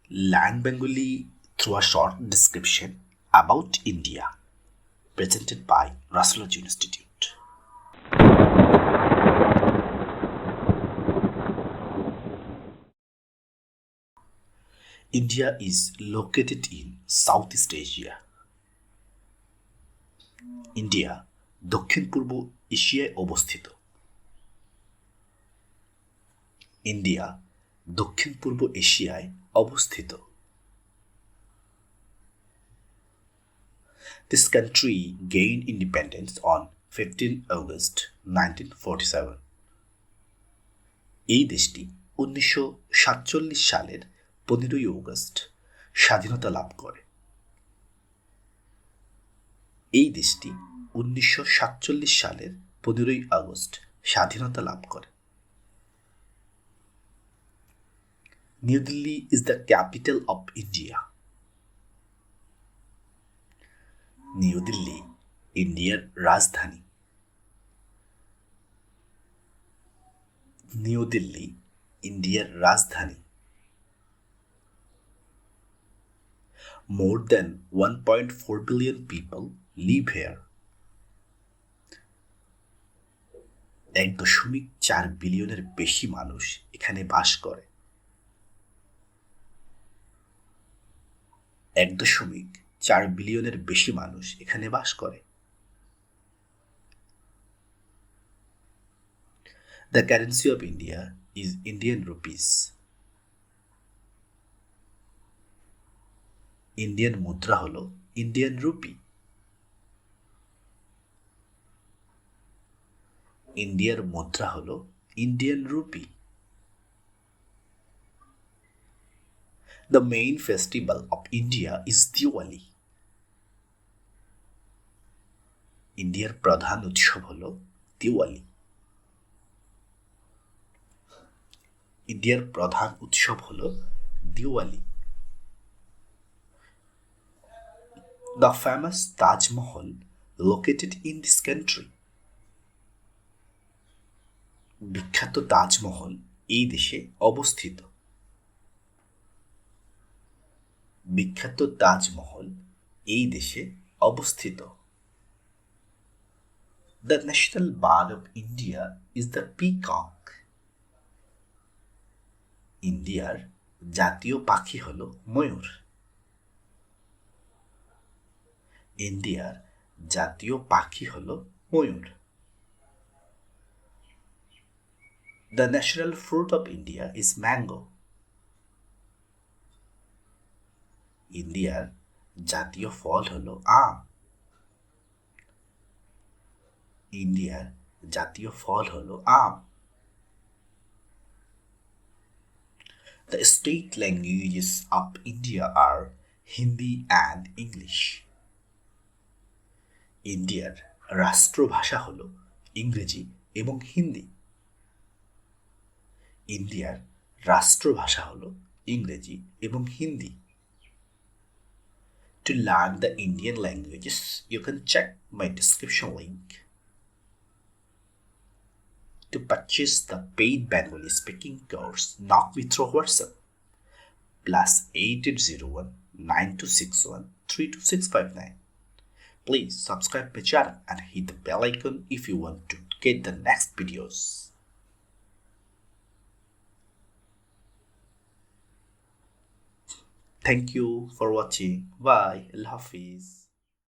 Learn Bengali through a short description about India, presented by Rasulaj Institute. India is located in Southeast Asia. India দক্ষিণ পূর্ব এশিয়ায় অবস্থিত। India দক্ষিণ পূর্ব এশিয়ায় অবস্থিত। This country gained independence on 15 August 1947. এই দেশটি 1947 সালের 15 অগস্ট স্বাধীনতা লাভ করে। এই দেশটি 1947 সালের 15 আগস্ট স্বাধীনতা লাভ করে। New Delhi is the capital of India. New Delhi ইন্ডিয়ার রাজধানী। নিউ দিল্লি ইন্ডিয়ার রাজধানী। More than 1.4 billion people live here. 1.4 বিলিয়নের বেশি মানুষ এখানে বাস করে। 1.4 বিলিয়নের বেশি মানুষ এখানে বাস করে। The currency of India is Indian rupees. Indian মুদ্রা হলো ইন্ডিয়ান রুপি। ইন্ডিয়ার মুদ্রা হলো Indian rupee. The main festival of India is Diwali. ইন্ডিয়ার প্রধান উৎসব হলো দিওয়ালি। ইন্ডিয়ার প্রধান উৎসব হলো Diwali. The famous Taj Mahal located in this country. বিখ্যাত তাজমহল এই দেশে অবস্থিত। বিখ্যাত তাজমহল এই দেশে অবস্থিত। The national bird of India is the peacock. ইন্ডিয়ার জাতীয় পাখি হলো ময়ূর। ইন্ডিয়ার জাতীয় পাখি হলো ময়ূর। The national fruit of India is mango. ইন্ডিয়ার জাতীয় ফল হলো আম। ইন্ডিয়ার জাতীয় ফল হলো আম। The state languages of India are Hindi and English. ইন্ডিয়ার রাষ্ট্রভাষা হলো ইংরেজি এবং হিন্দি। ইন্ডিয়ার রাষ্ট্রভাষা হলো ইংরেজি এবং Hindi. To learn the Indian languages, you can check my description link. To purchase the paid Bengali speaking course, knock me through WhatsApp +8801 9261 32659. Please subscribe my channel and hit the bell icon if you want to get the next videos. Thank you for watching. Bye. Allah Hafiz.